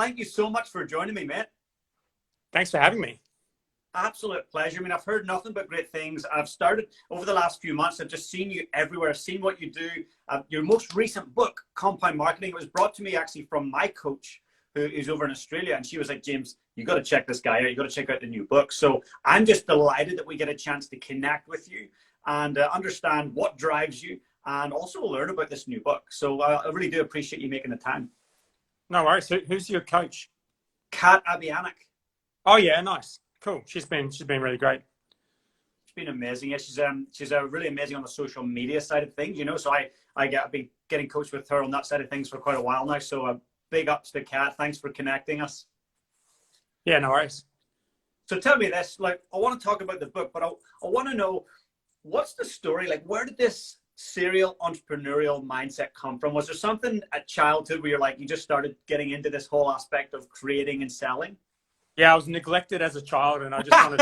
thank you so much for joining me, mate. Thanks for having me. Absolute pleasure. I mean, I've heard nothing but great things. I've started over the last few months. I've just seen you everywhere. I've seen what you do. Your most recent book, Compound Marketing, it was brought to me actually from my coach who is over in Australia. And she was like, James, you got to check this guy out. You got to check out the new book. So I'm just delighted that we get a chance to connect with you and understand what drives you and also learn about this new book. So I really do appreciate you making the time. No worries. Who's your coach? Kat Abianek. Oh yeah, nice. Cool. She's been really great. She's been amazing. Yeah, she's really amazing on the social media side of things, you know. So I've been getting coached with her on that side of things for quite a while now. So big ups to Kat. Thanks for connecting us. Yeah, no worries. So tell me this, like, I want to talk about the book, but I want to know, what's the story? Like, where did this serial entrepreneurial mindset come from? Was there something at childhood where you just started getting into this whole aspect of creating and selling? Yeah, I was neglected as a child, and I just wanted.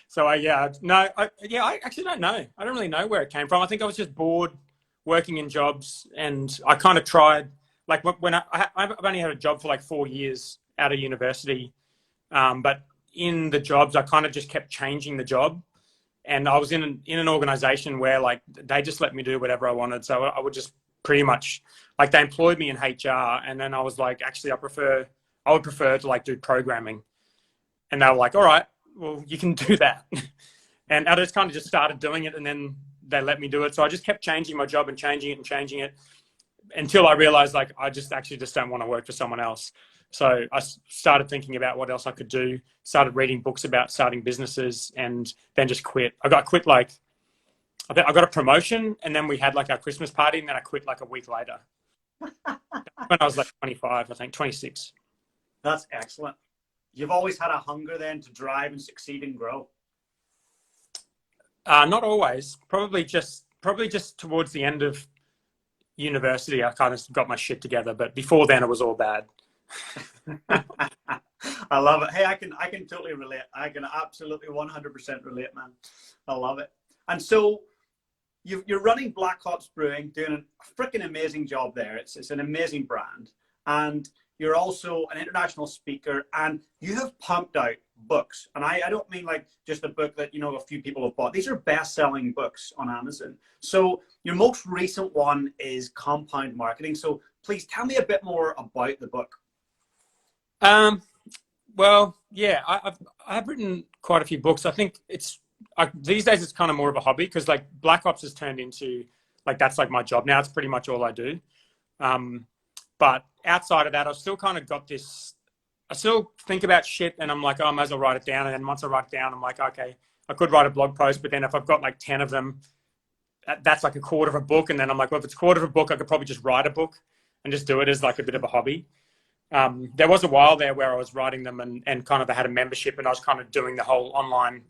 So I actually don't know. I don't really know where it came from. I think I was just bored working in jobs, and I kind of tried. Like when I've only had a job for like 4 years out of university, but in the jobs I kind of just kept changing the job, and I was in an organization where like they just let me do whatever I wanted. So I would just pretty much like they employed me in HR, and then I was like, actually I would prefer to like do programming. And they were like, all right, well, you can do that. And I just kind of just started doing it, and then they let me do it. So I just kept changing my job and changing it until I realized like I just don't want to work for someone else. So I started thinking about what else I could do, started reading books about starting businesses, and then just quit. I got a promotion, and then we had like our Christmas party, and then I quit like a week later. When I was like 25, I think 26. That's excellent. You've always had a hunger then to drive and succeed and grow. Not always. Probably just towards the end of university, I kind of got my shit together. But before then, it was all bad. I love it. Hey, I can totally relate. I can absolutely 100% relate, man. I love it. And so you're running Black Hops Brewing, doing a freaking amazing job there. It's an amazing brand. And you're also an international speaker, and you have pumped out books. And I don't mean like just a book that, a few people have bought. These are best-selling books on Amazon. So your most recent one is Compound Marketing. So please tell me a bit more about the book. Well, yeah, I've written quite a few books. I think these days it's kind of more of a hobby, because like Black Ops has turned into like, that's like my job now. It's pretty much all I do. But outside of that, I've still kind of got this, I still think about shit, and I'm like, oh, I might as well write it down. And then once I write it down, I'm like, okay, I could write a blog post, but then if I've got like 10 of them, that's like a quarter of a book. And then I'm like, well, if it's a quarter of a book, I could probably just write a book and just do it as like a bit of a hobby. There was a while there where I was writing them and kind of I had a membership, and I was kind of doing the whole online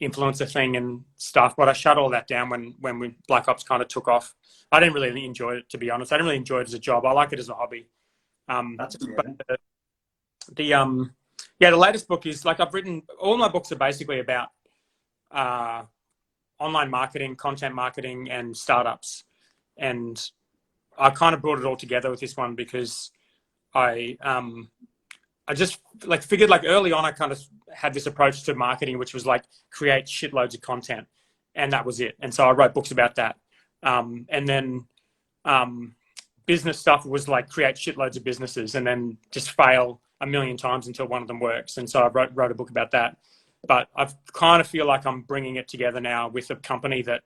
influencer thing and stuff, but I shut all that down when Black Ops kind of took off. I didn't really enjoy it, to be honest. I didn't really enjoy it as a job. I like it as a hobby. That's but the latest book is like, I've written, all my books are basically about online marketing, content marketing, and startups. And I kind of brought it all together with this one because I just like figured like early on, I kind of had this approach to marketing, which was like create shitloads of content, and that was it. And so I wrote books about that. And then business stuff was like create shitloads of businesses and then just fail a million times until one of them works. And so I wrote a book about that. But I kind of feel like I'm bringing it together now with a company that,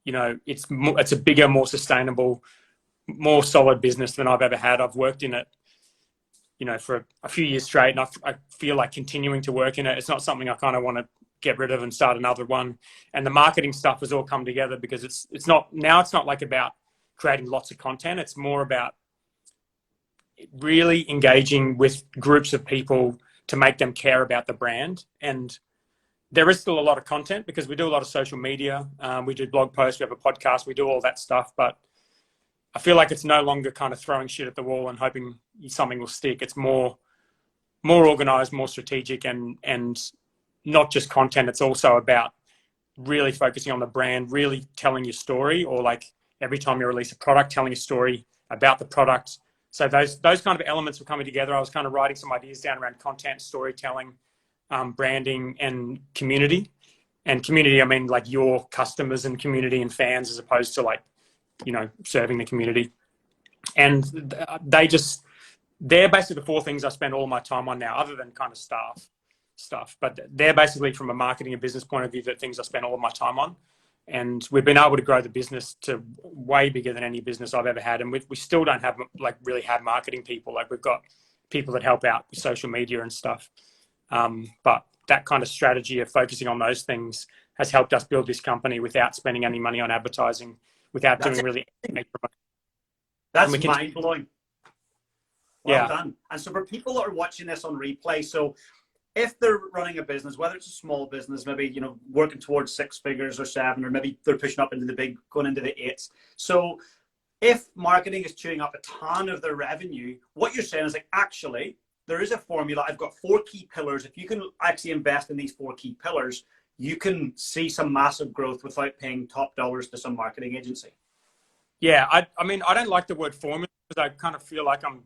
it's a bigger, more sustainable, more solid business than I've ever had. I've worked in it, for a few years straight, and I feel like continuing to work in it. It's not something I kind of want to get rid of and start another one. And the marketing stuff has all come together because it's not like about creating lots of content. It's more about really engaging with groups of people to make them care about the brand. And there is still a lot of content because we do a lot of social media. We do blog posts, we have a podcast, we do all that stuff. But I feel like it's no longer kind of throwing shit at the wall and hoping something will stick. It's more organized, more strategic, and not just content. It's also about really focusing on the brand, really telling your story, or like every time you release a product, telling a story about the product So those kind of elements were coming together. I was kind of writing some ideas down around content, storytelling, branding, and community. And community, I mean like your customers and community and fans, as opposed to like, serving the community. And they're basically the four things I spend all my time on now, other than kind of staff stuff. But they're basically, from a marketing and business point of view, the things I spend all of my time on. And we've been able to grow the business to way bigger than any business I've ever had. And we still don't have really have marketing people. Like, we've got people that help out with social media and stuff. But that kind of strategy of focusing on those things has helped us build this company without spending any money on advertising, without doing really anything. That's mind blowing. Well Yeah. done. And so for people that are watching this on replay, so if they're running a business, whether it's a small business, maybe, working towards 6 figures or 7, or maybe they're pushing up into going into the 8s. So if marketing is chewing up a ton of their revenue, what you're saying is like, actually, there is a formula. I've got 4 key pillars. If you can actually invest in these 4 key pillars, you can see some massive growth without paying top dollars to some marketing agency. Yeah. I mean, I don't like the word formula, because I kind of feel like I'm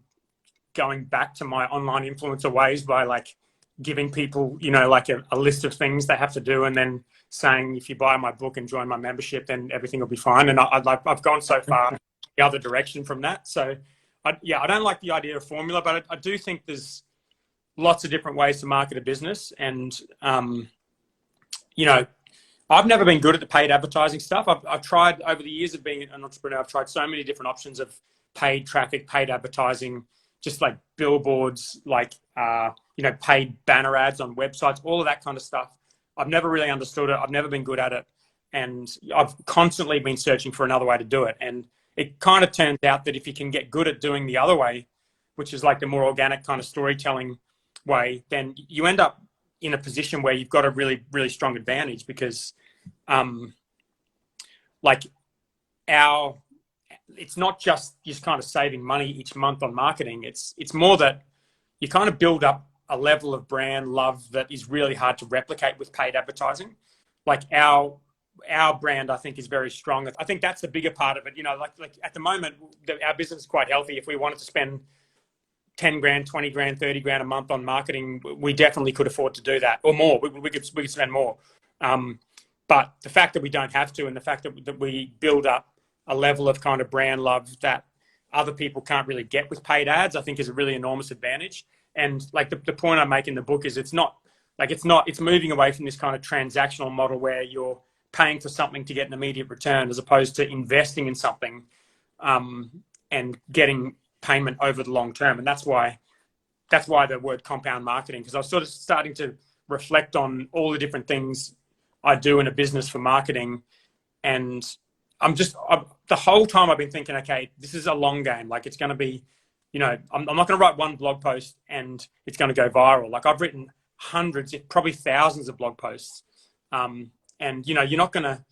going back to my online influencer ways by like giving people, like a list of things they have to do, and then saying, if you buy my book and join my membership, then everything will be fine. And I've gone so far the other direction from that. So I don't like the idea of formula, but I do think there's lots of different ways to market a business. And, I've never been good at the paid advertising stuff. I've tried, over the years of being an entrepreneur, I've tried so many different options of paid traffic, paid advertising, just like billboards, like, paid banner ads on websites, all of that kind of stuff. I've never really understood it. I've never been good at it. And I've constantly been searching for another way to do it. And it kind of turns out that if you can get good at doing the other way, which is like the more organic kind of storytelling way, then you end up in a position where you've got a really, really strong advantage, because it's not just kind of saving money each month on marketing. It's more that you kind of build up a level of brand love that is really hard to replicate with paid advertising. Like our brand, I think, is very strong. I think that's the bigger part of it. Like at the moment, our business is quite healthy. If we wanted to spend 10 grand, 20 grand, 30 grand a month on marketing, we definitely could afford to do that, or more. We could spend more. But the fact that we don't have to, and the fact that we build up a level of kind of brand love that other people can't really get with paid ads, I think is a really enormous advantage. And like the point I make in the book is it's moving away from this kind of transactional model where you're paying for something to get an immediate return, as opposed to investing in something and getting payment over the long term. And that's why the word compound marketing, because I was sort of starting to reflect on all the different things I do in a business for marketing. And the whole time I've been thinking, okay, this is a long game. Like, it's going to be, I'm not going to write one blog post and it's going to go viral. Like, I've written hundreds, probably thousands of blog posts. And, you're not going to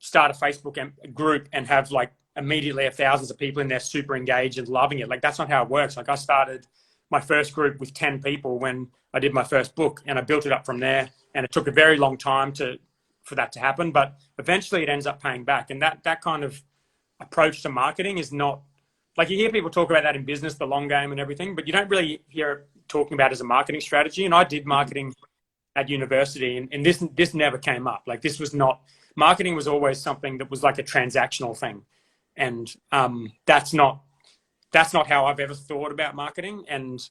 start a Facebook group and have like immediately thousands of people in there super engaged and loving it. Like, that's not how it works. Like, I started my first group with 10 people when I did my first book, and I built it up from there. And it took a very long time for that to happen, but eventually it ends up paying back. And that kind of approach to marketing is not, like, you hear people talk about that in business, the long game and everything, but you don't really hear it talking about as a marketing strategy. And I did marketing at university, and this never came up. Like, this was not, marketing was always something that was like a transactional thing. And that's not how I've ever thought about marketing. And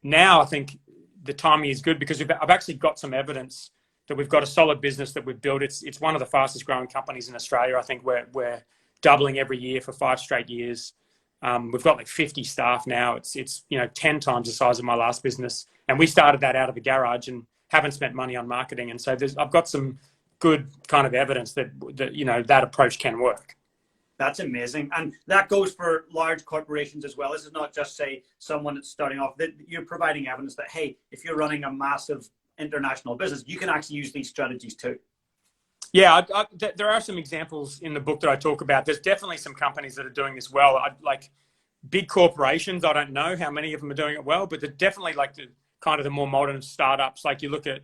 now I think the timing is good, because I've actually got some evidence that we've got a solid business that we've built. It's one of the fastest growing companies in Australia. I think we're doubling every year for 5 straight years. We've got like 50 staff now. It's 10 times the size of my last business. And we started that out of a garage and haven't spent money on marketing. And so I've got some good kind of evidence that that approach can work. That's amazing. And that goes for large corporations as well. This is not just, say, someone that's starting off. That you're providing evidence that, hey, if you're running a massive international business, you can actually use these strategies too. Yeah, there are some examples in the book that I talk about. There's definitely some companies that are doing this well. Like big corporations, I don't know how many of them are doing it well, but they're definitely like the more modern startups. Like, you look at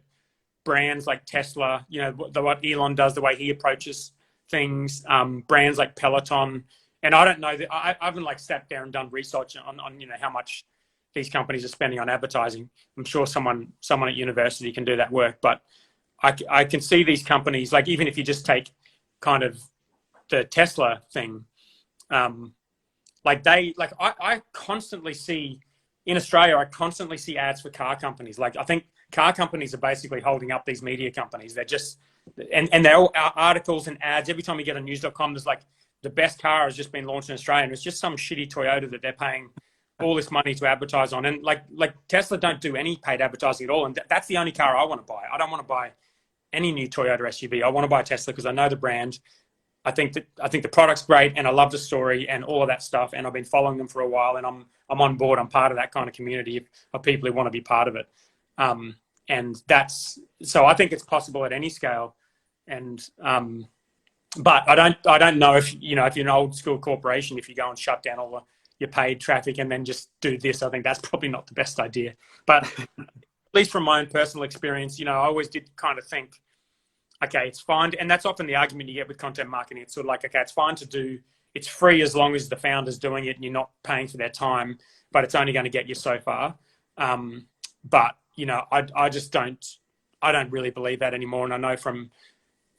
brands like Tesla, what Elon does, the way he approaches things, brands like Peloton, And I don't know that I haven't like sat there and done research on how much these companies are spending on advertising. I'm sure someone at university can do that work, but I can see these companies, like even if you just take kind of the Tesla thing, I constantly see in Australia, I constantly see ads for car companies. Like I think car companies are basically holding up these media companies. They're just, and they're all articles and ads. Every time you get on news.com, there's like the best car has just been launched in Australia, and it's just some shitty Toyota that they're paying all this money to advertise on. And like Tesla don't do any paid advertising at all. And that's the only car I want to buy. I don't want to buy any new Toyota SUV. I want to buy a Tesla because I know the brand. I think the product's great, and I love the story and all of that stuff. And I've been following them for a while, and I'm on board. I'm part of that kind of community of people who want to be part of it. And so I think it's possible at any scale. And but I don't know if if you're an old school corporation, if you go and shut down all your paid traffic and then just do this, I think that's probably not the best idea. But at least from my own personal experience, I always did kind of think, okay, it's fine. And that's often the argument you get with content marketing. It's sort of like, okay, it's fine to do, it's free as long as the founder's doing it and you're not paying for their time, but it's only going to get you so far. But, I just don't really believe that anymore. And I know for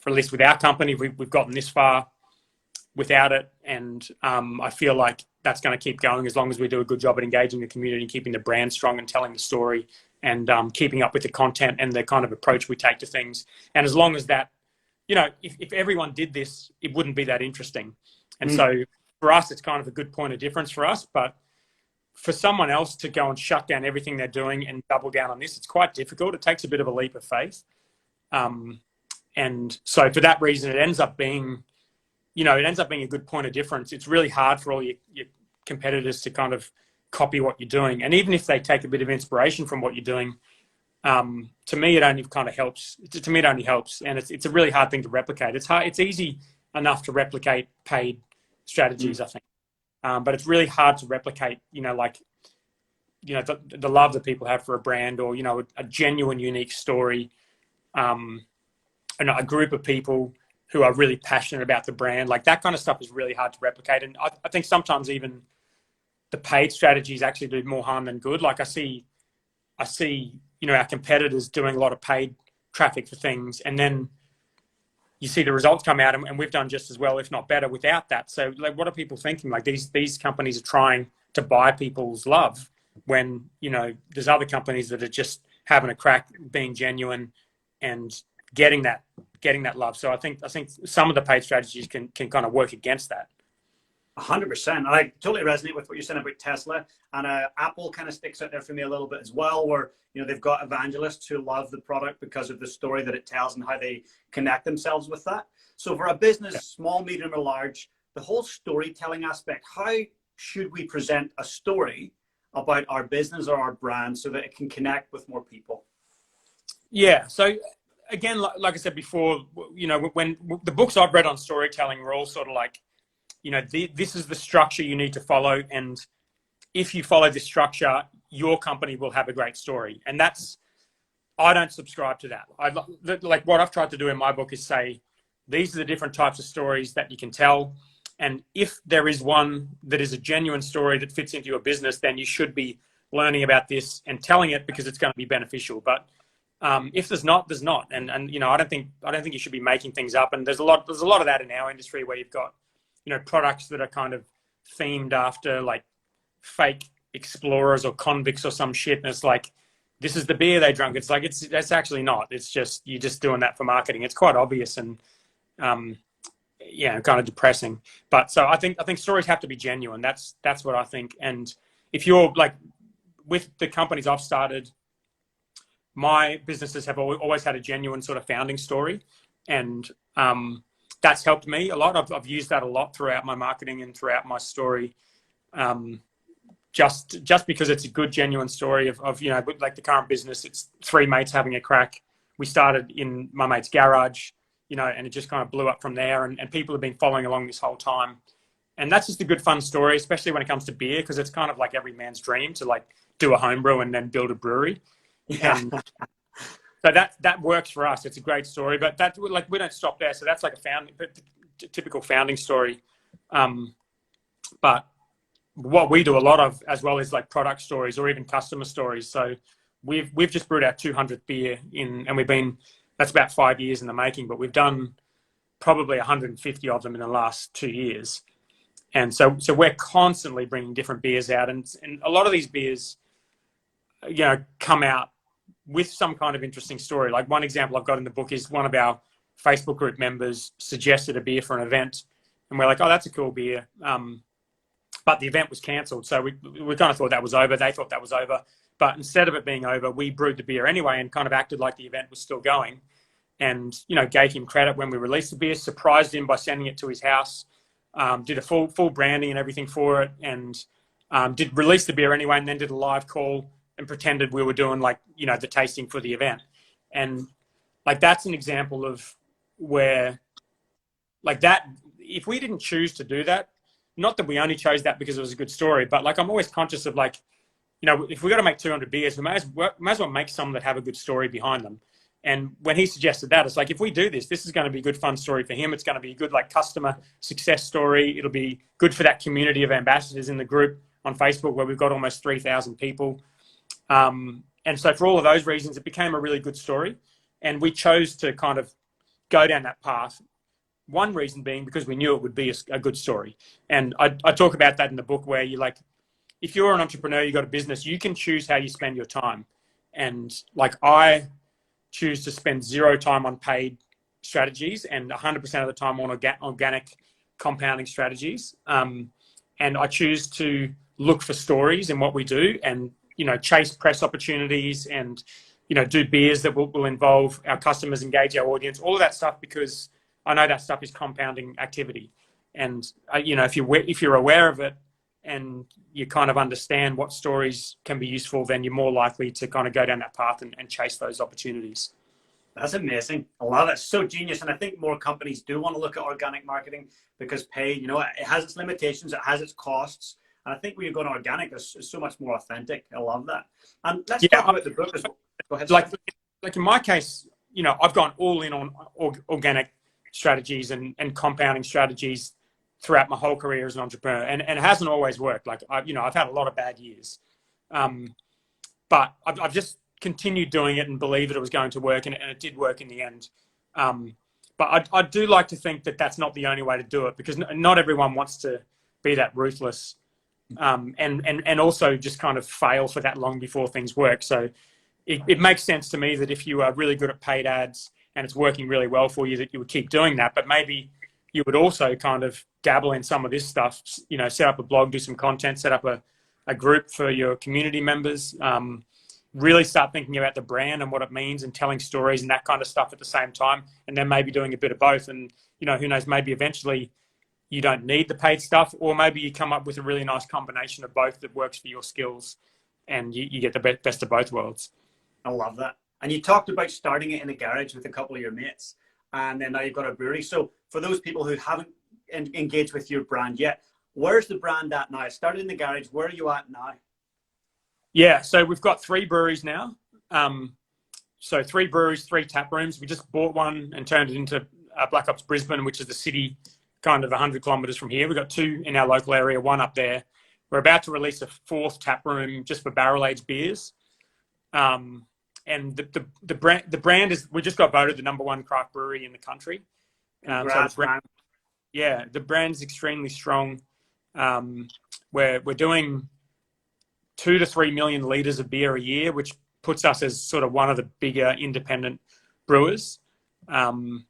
at least with our company, we've gotten this far without it. And I feel like that's going to keep going as long as we do a good job at engaging the community, keeping the brand strong and telling the story, and keeping up with the content and the kind of approach we take to things. And as long as that, if everyone did this, it wouldn't be that interesting. And so for us, it's kind of a good point of difference for us. But for someone else to go and shut down everything they're doing and double down on this, it's quite difficult. It takes a bit of a leap of faith. And so for that reason, it ends up being a good point of difference. It's really hard for all your competitors to kind of copy what you're doing. And even if they take a bit of inspiration from what you're doing, to me, it only kind of helps. To me, it only helps. And it's a really hard thing to replicate. It's hard. It's easy enough to replicate paid strategies, I think. But it's really hard to replicate, the love that people have for a brand, or, a genuine, unique story, and a group of people who are really passionate about the brand. Like that kind of stuff is really hard to replicate. And I think sometimes even the paid strategies actually do more harm than good. Like I see, our competitors doing a lot of paid traffic for things, and then you see the results come out, and we've done just as well, if not better, without that. So like, what are people thinking? Like these companies are trying to buy people's love when, there's other companies that are just having a crack, being genuine and getting that love. So I think some of the paid strategies can kind of work against that. 100%. I totally resonate with what you're saying about Tesla, and Apple kind of sticks out there for me a little bit as well, where they've got evangelists who love the product because of the story that it tells and how they connect themselves with that. So for a business, small, medium, or large, the whole storytelling aspect, how should we present a story about our business or our brand so that it can connect with more people? Yeah. So again, like I said before, when the books I've read on storytelling were all sort of like, this is the structure you need to follow. And if you follow this structure, your company will have a great story. And I don't subscribe to that. Like what I've tried to do in my book is say, these are the different types of stories that you can tell. And if there is one that is a genuine story that fits into your business, then you should be learning about this and telling it because it's going to be beneficial. But if there's not, there's not. And I don't think you should be making things up. And there's a lot of that in our industry where you've got, products that are kind of themed after like fake explorers or convicts or some shit. And it's like, this is the beer they drank. It's like, that's actually not. It's just, you're just doing that for marketing. It's quite obvious and, kind of depressing. But so I think stories have to be genuine. That's what I think. And if you're like, with the companies I've started, my businesses have always had a genuine sort of founding story. And, that's helped me a lot. I've used that a lot throughout my marketing and throughout my story. Just because it's a good, genuine story of like the current business, it's three mates having a crack. We started in my mate's garage, and it just kind of blew up from there. And people have been following along this whole time. And that's just a good, fun story, especially when it comes to beer, because it's kind of like every man's dream to like do a homebrew and then build a brewery. Yeah. And so that works for us. It's a great story, but we don't stop there. So that's like a typical founding story. But what we do a lot of as well is like product stories or even customer stories. So we've just brewed our 200th beer and that's about 5 years in the making, but we've done probably 150 of them in the last 2 years. And so we're constantly bringing different beers out, and a lot of these beers, come out with some kind of interesting story. Like one example I've got in the book is one of our Facebook group members suggested a beer for an event, and we're like, oh, that's a cool beer. But the event was cancelled. So we kind of thought that was over. They thought that was over. But instead of it being over, we brewed the beer anyway and kind of acted like the event was still going, and, gave him credit when we released the beer, surprised him by sending it to his house, did a full branding and everything for it, and did release the beer anyway, and then did a live call and pretended we were doing the tasting for the event. And that's an example of where that, if we didn't choose to do that, not that we only chose that because it was a good story, but I'm always conscious of if we got to make 200 beers, we may as well make some that have a good story behind them. And when he suggested that, it's if we do this is going to be a good, fun story for him. It's going to be a good, customer success story. It'll be good for that community of ambassadors in the group on Facebook where we've got almost 3,000 people. And so for all of those reasons, it became a really good story. And we chose to kind of go down that path. One reason being because we knew it would be a good story. And I talk about that in the book where if you're an entrepreneur, you've got a business, you can choose how you spend your time. And I choose to spend 0 time on paid strategies and 100% of the time on organic compounding strategies. And I choose to look for stories in what we do and, chase press opportunities and, do beers that will involve our customers, engage our audience, all of that stuff, because I know that stuff is compounding activity. And, if you're aware of it and you kind of understand what stories can be useful, then you're more likely to kind of go down that path and chase those opportunities. That's amazing. I love it. So genius. And I think more companies do want to look at organic marketing because it has its limitations, it has its costs. And I think when you're going organic, it's so much more authentic. I love that. And let's talk about the book as well. Go ahead. In my case, I've gone all in on organic strategies and compounding strategies throughout my whole career as an entrepreneur. And it hasn't always worked. I've had a lot of bad years. But I've just continued doing it and believed that it was going to work, and it did work in the end. But I do like to think that that's not the only way to do it, because not everyone wants to be that ruthless, and also just kind of fail for that long before things work. So it makes sense to me that if you are really good at paid ads and it's working really well for you, that you would keep doing that. But maybe you would also kind of dabble in some of this stuff, set up a blog, do some content, set up a group for your community members, really start thinking about the brand and what it means and telling stories and that kind of stuff at the same time. And then maybe doing a bit of both. And, who knows, maybe eventually you don't need the paid stuff, or maybe you come up with a really nice combination of both that works for your skills and you get the best of both worlds. I love that. And you talked about starting it in a garage with a couple of your mates, and then now you've got a brewery. So for those people who haven't engaged with your brand yet, where's the brand at now? It started in the garage. Where are you at now? Yeah, so we've got 3 breweries now. So 3 breweries, 3 tap rooms. We just bought one and turned it into Black Hops Brisbane, which is the city kind of 100 kilometres from here. We've got 2 in our local area, 1 up there. We're about to release a 4th tap room just for barrel-aged beers. And the brand is, we just got voted the #1 craft brewery in the country. The brand is extremely strong. We're doing 2 to 3 million litres of beer a year, which puts us as sort of one of the bigger independent brewers. And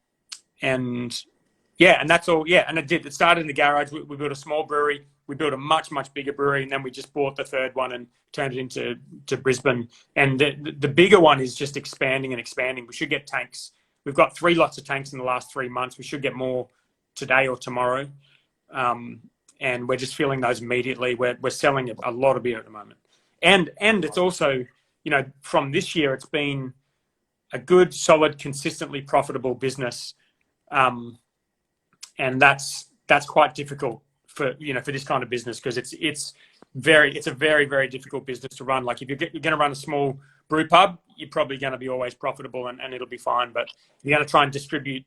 that's all. Yeah, and it started in the garage. We built a small brewery. We built a much, much bigger brewery, and then we just bought the 3rd one and turned it into Brisbane. And the bigger one is just expanding and expanding. We should get tanks. We've got 3 lots of tanks in the last 3 months. We should get more today or tomorrow. And we're just filling those immediately. We're selling a lot of beer at the moment. And it's also, from this year, it's been a good, solid, consistently profitable business. And that's quite difficult for this kind of business, because it's a very, very difficult business to run. Like if you're going to run a small brew pub, you're probably going to be always profitable and it'll be fine. But if you're going to try and distribute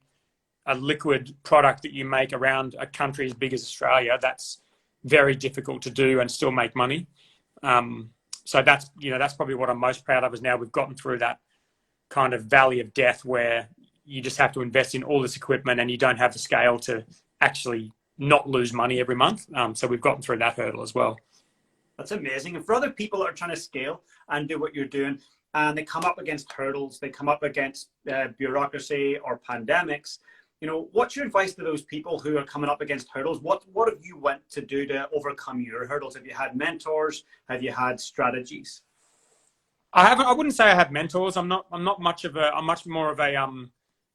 a liquid product that you make around a country as big as Australia, that's very difficult to do and still make money. So that's probably what I'm most proud of, is now we've gotten through that kind of valley of death where you just have to invest in all this equipment and you don't have the scale to actually not lose money every month. So we've gotten through that hurdle as well. That's amazing. And for other people that are trying to scale and do what you're doing, and they come up against hurdles, they come up against bureaucracy or pandemics, what's your advice to those people who are coming up against hurdles? What have you went to do to overcome your hurdles? Have you had mentors? Have you had strategies? I wouldn't say I have mentors. I'm much more of a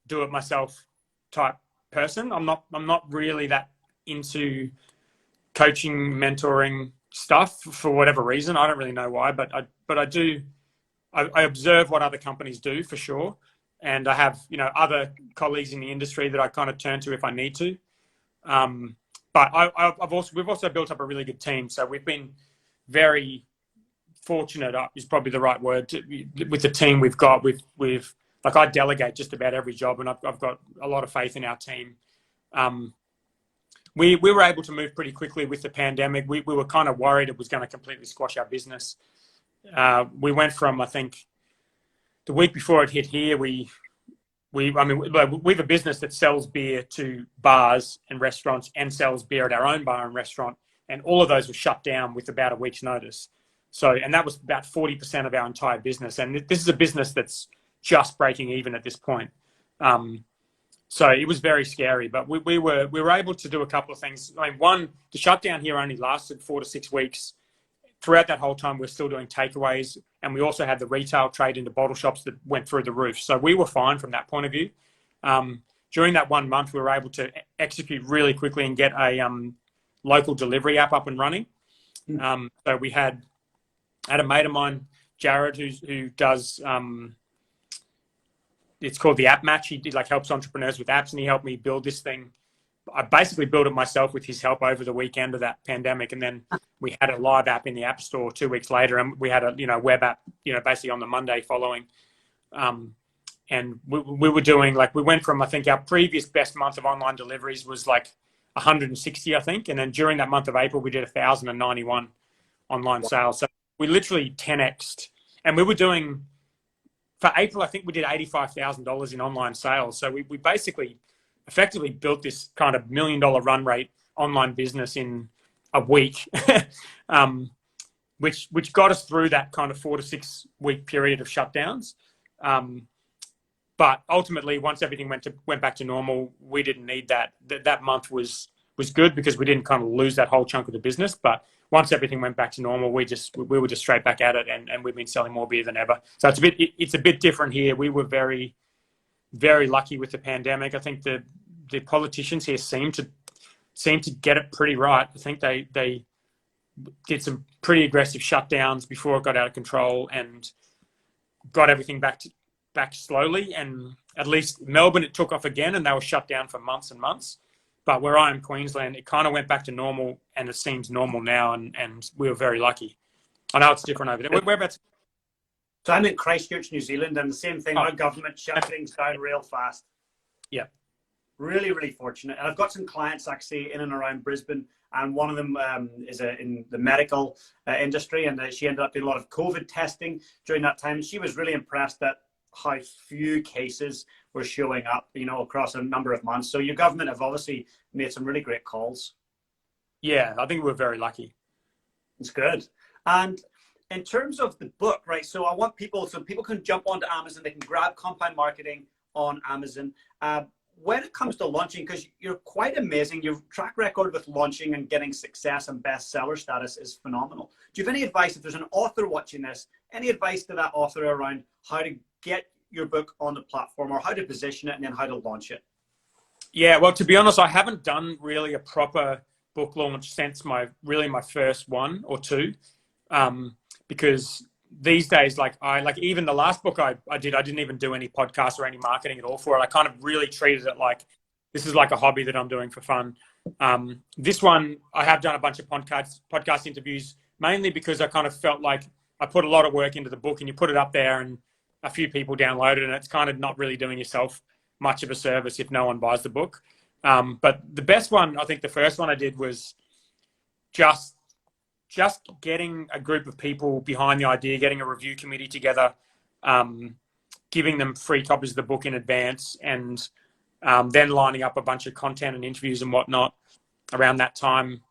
do it myself type person. I'm not really that into coaching, mentoring stuff for whatever reason. I don't really know why, but I observe what other companies do for sure. And I have, other colleagues in the industry that I kind of turn to if I need to. But we've also built up a really good team. So we've been very fortunate, is probably the right word, with the team we've got. We've like, I delegate just about every job, and I've got a lot of faith in our team. We were able to move pretty quickly with the pandemic. We were kind of worried it was going to completely squash our business. We went from, I think, the week before it hit here, we have a business that sells beer to bars and restaurants and sells beer at our own bar and restaurant, and all of those were shut down with about a week's notice. So, and that was about 40% of our entire business. And this is a business that's just breaking even at this point. So it was very scary, but we were able to do a couple of things. I mean, one, the shutdown here only lasted 4 to 6 weeks. Throughout that whole time, we're still doing takeaways, and we also had the retail trade into bottle shops that went through the roof. So we were fine from that point of view. During that 1 month, we were able to execute really quickly and get a local delivery app up and running. So we had a mate of mine, Jared, who does, it's called the App Match. He helps entrepreneurs with apps, and he helped me build this thing. I basically built it myself with his help over the weekend of that pandemic. And then we had a live app in the App Store 2 weeks later, and we had a web app, basically on the Monday following. And we were doing, we went from, I think our previous best month of online deliveries was 160, I think. And then during that month of April, we did 1,091 online sales. So we literally 10x'd, and we were doing, for April, I think we did $85,000 in online sales. So we basically effectively built this kind of $1 million run rate online business in a week, which got us through that kind of 4 to 6 week period of shutdowns. But ultimately, once everything went back to normal, we didn't need that. That month was good because we didn't kind of lose that whole chunk of the business. But once everything went back to normal, we were just straight back at it, and we've been selling more beer than ever. So it's a bit different here. We were very, very lucky with the pandemic. I think the politicians here seem to get it pretty right. I think they did some pretty aggressive shutdowns before it got out of control and got everything back slowly. And at least Melbourne, it took off again, and they were shut down for months and months. But where I am, Queensland, it kind of went back to normal, and it seems normal now, and we were very lucky. I know it's different over there. Whereabouts? So I'm in Christchurch, New Zealand, and the same thing. Our government shut things down real fast. Yeah. Really, really fortunate. And I've got some clients actually in and around Brisbane, and one of them is in the medical industry, and she ended up doing a lot of COVID testing during that time. And she was really impressed at how few cases were showing up, across a number of months. So your government have obviously made some really great calls. Yeah, I think we're very lucky. It's good. And in terms of the book, right? So I want people can jump onto Amazon. They can grab Compound Marketing on Amazon. When it comes to launching, because you're quite amazing, your track record with launching and getting success and bestseller status is phenomenal. Do you have any advice, if there's an author watching this, any advice to that author around how to get your book on the platform, or how to position it and then how to launch it? Yeah, well, to be honest, I haven't done really a proper book launch since my first one or two, because these days, even the last book I did, I didn't even do any podcasts or any marketing at all for it. I kind of really treated it like this is like a hobby that I'm doing for fun. This one, I have done a bunch of podcast interviews, mainly because I kind of felt like I put a lot of work into the book, and you put it up there and a few people download it, and it's kind of not really doing yourself much of a service if no one buys the book. But the best one, I think the first one I did was just getting a group of people behind the idea, getting a review committee together, giving them free copies of the book in advance, and then lining up a bunch of content and interviews and whatnot around that time.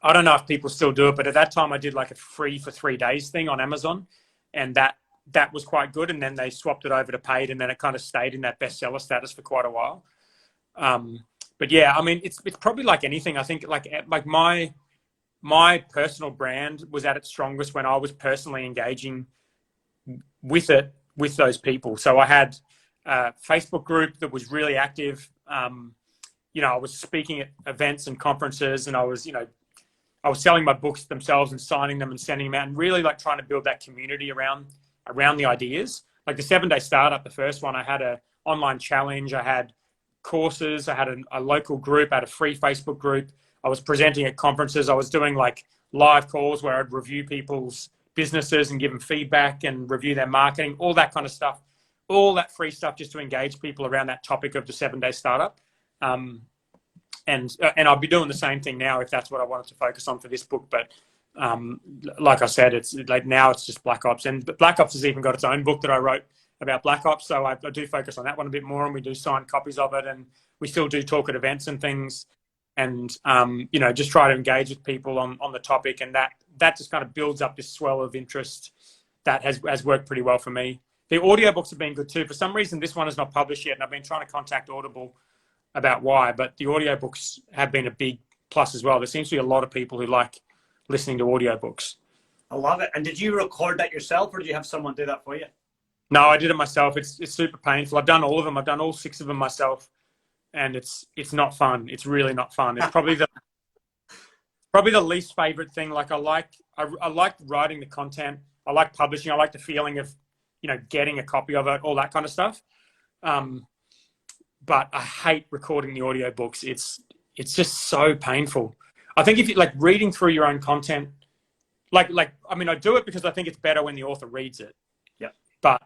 I don't know if people still do it, but at that time I did like a free for 3 days thing on Amazon, and that was quite good. And then they swapped it over to paid, and then it kind of stayed in that bestseller status for quite a while. But yeah, I mean, it's probably like anything. I think like my personal brand was at its strongest when I was personally engaging with those people. So I had a Facebook group that was really active. I was speaking at events and conferences, and I was selling my books themselves and signing them and sending them out, and really like trying to build that community around the ideas. Like the 7-day startup, the first one, I had an online challenge, I had courses, I had a local group, I had a free Facebook group. I was presenting at conferences. I was doing like live calls where I'd review people's businesses and give them feedback and review their marketing, all that kind of stuff, all that free stuff just to engage people around that topic of the 7-day startup. And I'll be doing the same thing now if that's what I wanted to focus on for this book. But like I said, it's like now it's just Black Ops, and Black Ops has even got its own book that I wrote about Black Ops. So I do focus on that one a bit more, and we do sign copies of it, and we still do talk at events and things, and just try to engage with people on the topic, and that just kind of builds up this swell of interest that has worked pretty well for me. The audiobooks have been good too. For some reason, this one is not published yet, and I've been trying to contact Audible about why, but the audiobooks have been a big plus as well. There seems to be a lot of people who like listening to audiobooks. I love it. And did you record that yourself, or did you have someone do that for you? No, I did it myself. It's super painful. I've done all of them. I've done all 6 of them myself, and it's not fun. It's really not fun. It's probably the least favorite thing. Like I like writing the content. I like publishing. I like the feeling of getting a copy of it, all that kind of stuff. But I hate recording the audiobooks. It's just so painful. I think if you like reading through your own content, I do it because I think it's better when the author reads it. Yeah. But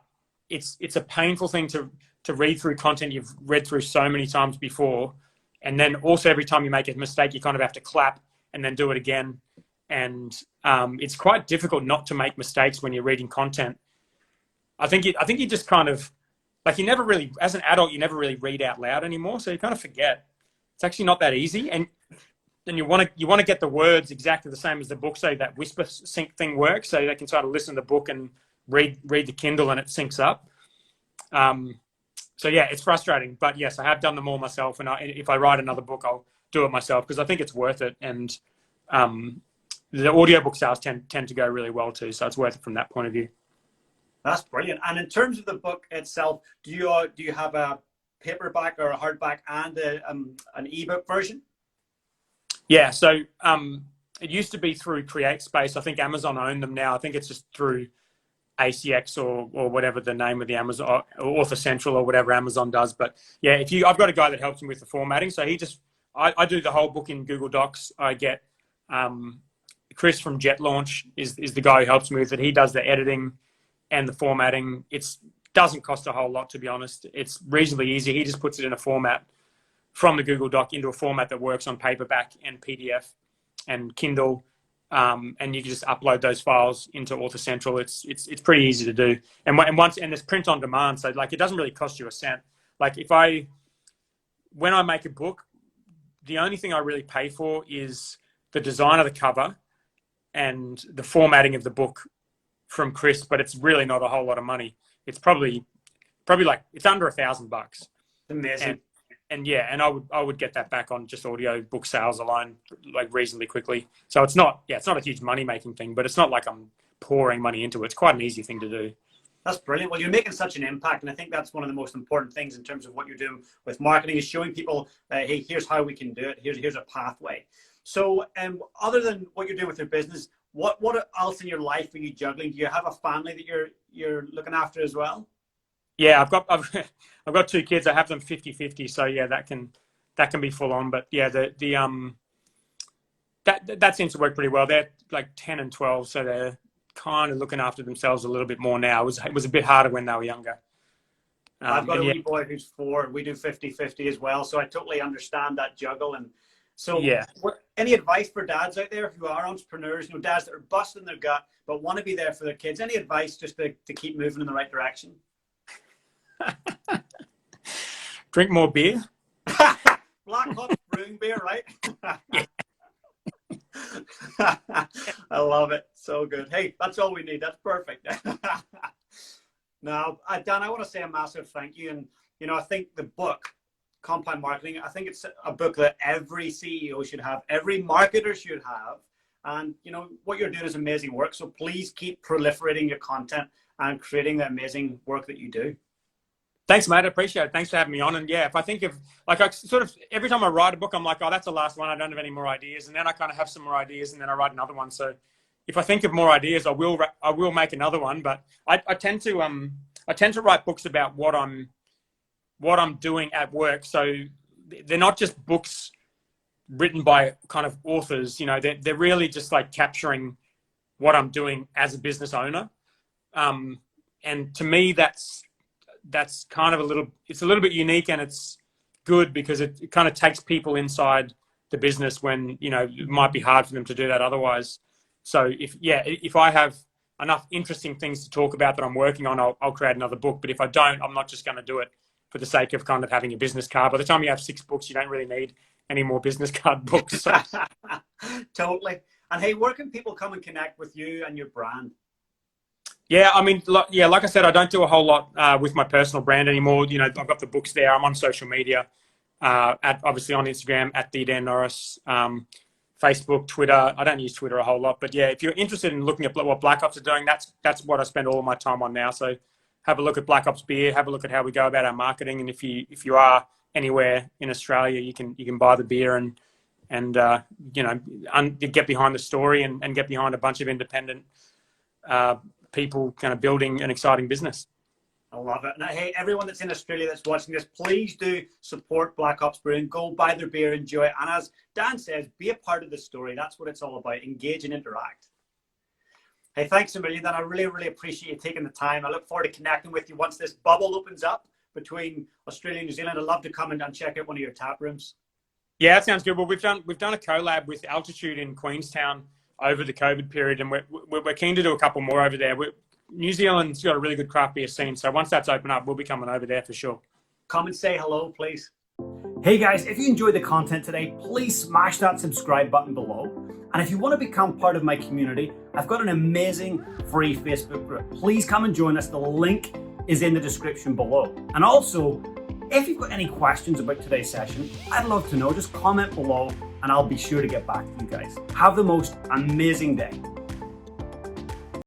it's a painful thing to read through content you've read through so many times before. And then also every time you make a mistake, you kind of have to clap and then do it again. And it's quite difficult not to make mistakes when you're reading content. I think you just kind of, like you never really, as an adult, you never really read out loud anymore. So you kind of forget. It's actually not that easy. And then you want to get the words exactly the same as the book, so that whisper sync thing works, so they can sort of listen to the book and read the Kindle and it syncs up. So yeah, it's frustrating, but yes, I have done them all myself. And if I write another book, I'll do it myself because I think it's worth it. And the audiobook sales tend to go really well too. So it's worth it from that point of view. That's brilliant. And in terms of the book itself, do you have a paperback or a hardback and an ebook version? Yeah. So it used to be through CreateSpace. I think Amazon owned them now. I think it's just through ACX or whatever the name of the Amazon, or Author Central or whatever Amazon does. But yeah, I've got a guy that helps me with the formatting. So I do the whole book in Google Docs. I get Chris from Jet Launch is the guy who helps me with it. He does the editing and the formatting. It doesn't cost a whole lot, to be honest. It's reasonably easy. He just puts it in a format from the Google Doc into a format that works on paperback and PDF and Kindle. And you can just upload those files into Author Central. It's pretty easy to do. And there's print on demand. So like, it doesn't really cost you a cent. Like when I make a book, the only thing I really pay for is the design of the cover and the formatting of the book from Chris, but it's really not a whole lot of money. It's probably like, it's under $1,000. Amazing. And yeah, and I would get that back on just audio book sales alone, like reasonably quickly. So it's not a huge money making thing, but it's not like I'm pouring money into it. It's quite an easy thing to do. That's brilliant. Well, you're making such an impact, and I think that's one of the most important things in terms of what you're doing with marketing, is showing people, hey, here's how we can do it. Here's a pathway. So, other than what you're doing with your business, what else in your life are you juggling? Do you have a family that you're looking after as well? Yeah, I've got 2 kids. I have them 50-50. So yeah, that can be full on. But yeah, that seems to work pretty well. They're like 10 and 12, so they're kind of looking after themselves a little bit more now. It was a bit harder when they were younger. I've got a wee boy who's 4. We do 50-50 as well. So I totally understand that juggle. And So Yeah. any advice for dads out there who are entrepreneurs, dads that are busting their gut, but want to be there for their kids? Any advice just to keep moving in the right direction? Drink more beer. Black Hops Brewing beer, right? Yeah. I love it. So good. Hey, that's all we need. That's perfect. Now, Dan, I want to say a massive thank you. And, I think the book, Compound Marketing, I think it's a book that every CEO should have, every marketer should have. And, what you're doing is amazing work. So please keep proliferating your content and creating the amazing work that you do. Thanks, mate. I appreciate it. Thanks for having me on. And yeah, if I think of, I sort of, every time I write a book, I'm like, oh, that's the last one. I don't have any more ideas. And then I kind of have some more ideas and then I write another one. So if I think of more ideas, I will make another one. But I tend to write books about what I'm doing at work. So they're not just books written by kind of authors, they're really just like capturing what I'm doing as a business owner. And to me, that's kind of it's a little bit unique, and it's good because it kind of takes people inside the business when, it might be hard for them to do that otherwise. So if I have enough interesting things to talk about that I'm working on, I'll create another book. But if I don't, I'm not just going to do it for the sake of kind of having a business card. By the time you have 6 books, you don't really need any more business card books. So. Totally. And hey, where can people come and connect with you and your brand? Yeah, I mean, like I said, I don't do a whole lot with my personal brand anymore. I've got the books there. I'm on social media, obviously on Instagram at the Dan Norris, Facebook, Twitter. I don't use Twitter a whole lot, but yeah, if you're interested in looking at what Black Ops are doing, that's what I spend all of my time on now. So have a look at Black Ops Beer, have a look at how we go about our marketing, and if you are anywhere in Australia, you can buy the beer and get behind the story and get behind a bunch of independent people kind of building an exciting business. I love it. Now, hey, everyone that's in Australia that's watching this, please do support Black Hops Brewing. Go buy their beer, enjoy it. And as Dan says, be a part of the story. That's what it's all about. Engage and interact. Hey, thanks a million, Dan. I really, really appreciate you taking the time. I look forward to connecting with you once this bubble opens up between Australia and New Zealand. I'd love to come and check out one of your tap rooms. Yeah, that sounds good. Well, we've done a collab with Altitude in Queenstown over the COVID period, and we're keen to do a couple more over there. New Zealand's got a really good craft beer scene, so once that's open up, we'll be coming over there for sure. Come and say hello, please. Hey guys, if you enjoyed the content today, please smash that subscribe button below. And if you want to become part of my community, I've got an amazing free Facebook group. Please come and join us. The link is in the description below. And also, if you've got any questions about today's session, I'd love to know. Just comment below and I'll be sure to get back to you guys. Have the most amazing day.